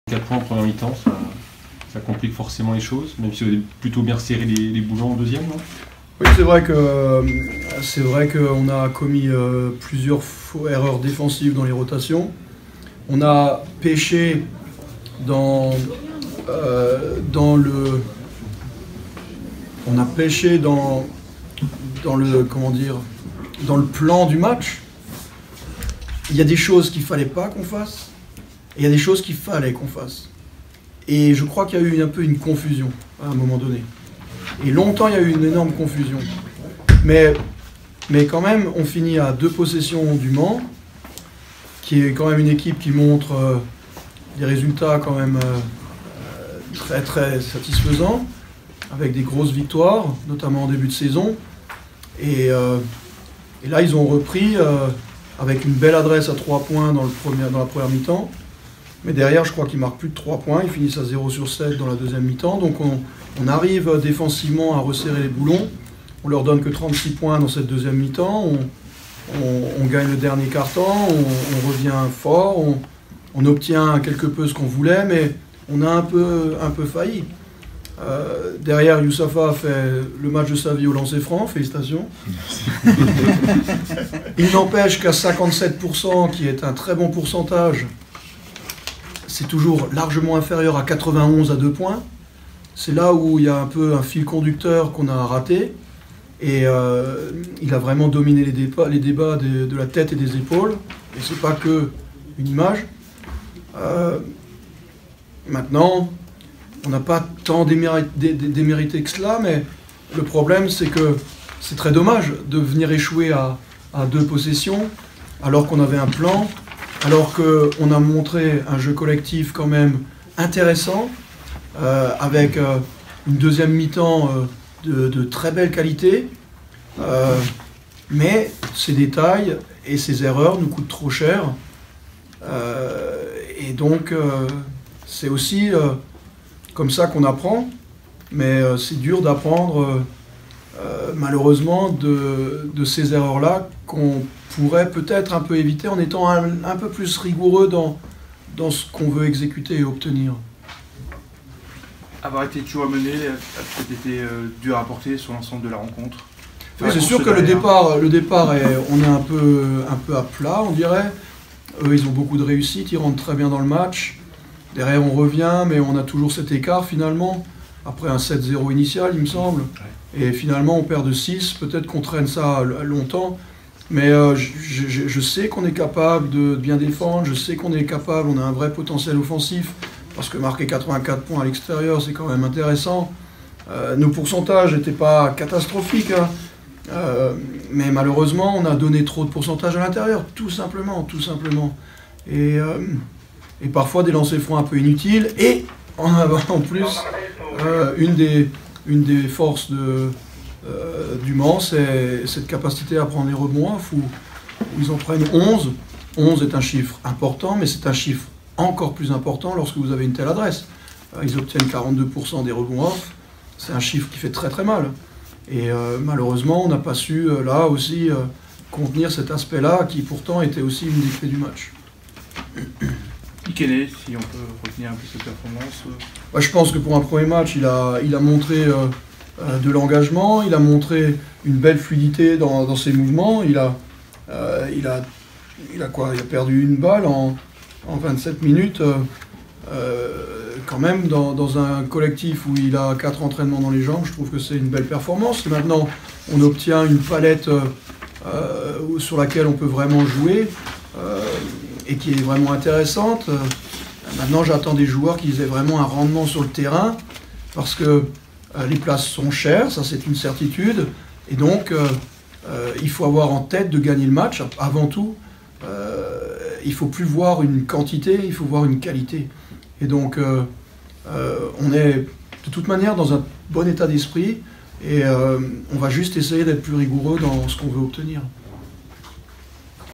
4 points en première mi-temps, ça complique forcément les choses, même si vous avez plutôt bien resserré les boulons en deuxième, non? Oui, c'est vrai qu'on a commis plusieurs erreurs défensives dans les rotations. On a pêché dans le plan du match. Il y a des choses qu'il ne fallait pas qu'on fasse, et il y a des choses qu'il fallait qu'on fasse. Et je crois qu'il y a eu un peu une confusion à un moment donné. Et longtemps, il y a eu une énorme confusion. Mais quand même, on finit à 2 possessions du Mans, qui est quand même une équipe qui montre des résultats quand même très très satisfaisants, avec des grosses victoires, notamment en début de saison. Et là, ils ont repris avec une belle adresse à 3 points dans la première mi-temps. Mais derrière, je crois qu'ils marquent plus de 3 points. Ils finissent à 0/7 dans la deuxième mi-temps. Donc on arrive défensivement à resserrer les boulons. On leur donne que 36 points dans cette deuxième mi-temps. On gagne le dernier quart-temps. On revient fort. On obtient quelque peu ce qu'on voulait, mais on a un peu failli. Derrière, Youssafa a fait le match de sa vie au lancer franc. Félicitations. Il n'empêche qu'à 57%, qui est un très bon pourcentage, c'est toujours largement inférieur à 91 à 2 points. C'est là où il y a un peu un fil conducteur qu'on a raté. Et il a vraiment dominé les débats de la tête et des épaules. Et c'est pas que une image. Maintenant, on n'a pas tant démérité que cela, mais le problème, c'est que c'est très dommage de venir échouer à 2 possessions, alors qu'on avait un plan, alors qu'on a montré un jeu collectif quand même intéressant, avec une deuxième mi-temps de très belle qualité, mais ces détails et ces erreurs nous coûtent trop cher, et donc c'est aussi comme ça qu'on apprend, mais c'est dur d'apprendre malheureusement de ces erreurs-là qu'on pourrait peut-être un peu éviter en étant un peu plus rigoureux dans ce qu'on veut exécuter et obtenir. Avoir été toujours mené a peut-être été dur à porter sur l'ensemble de la rencontre. Oui, c'est sûr que le départ on est un peu à plat, on dirait. Eux, ils ont beaucoup de réussite, ils rentrent très bien dans le match. Derrière, on revient, mais on a toujours cet écart finalement, après un 7-0 initial, il me semble. Et finalement, on perd de 6, peut-être qu'on traîne ça longtemps. Mais je sais qu'on est capable de bien défendre, je sais qu'on est capable, on a un vrai potentiel offensif, parce que marquer 84 points à l'extérieur, c'est quand même intéressant. Nos pourcentages n'étaient pas catastrophiques, hein. Mais malheureusement, on a donné trop de pourcentage à l'intérieur, tout simplement. Et parfois des lancers francs un peu inutiles, et en plus, une des forces du Mans, c'est cette capacité à prendre les rebonds off, où ils en prennent 11. 11 est un chiffre important, mais c'est un chiffre encore plus important lorsque vous avez une telle adresse. Ils obtiennent 42% des rebonds off, c'est un chiffre qui fait très très mal. Et malheureusement, on n'a pas su, là aussi, contenir cet aspect-là, qui pourtant était aussi une des clés du match. Ikene, si on peut retenir un peu cette performance. Je pense que pour un premier match, il a montré de l'engagement, il a montré une belle fluidité dans ses mouvements. Il a perdu une balle en 27 minutes, quand même dans un collectif où il a 4 entraînements dans les jambes. Je trouve que c'est une belle performance. Et maintenant, on obtient une palette sur laquelle on peut vraiment jouer, et qui est vraiment intéressante. Maintenant, j'attends des joueurs qui aient vraiment un rendement sur le terrain, parce que les places sont chères, ça c'est une certitude, et donc il faut avoir en tête de gagner le match. Avant tout, il ne faut plus voir une quantité, il faut voir une qualité. Et donc, on est de toute manière dans un bon état d'esprit, et on va juste essayer d'être plus rigoureux dans ce qu'on veut obtenir.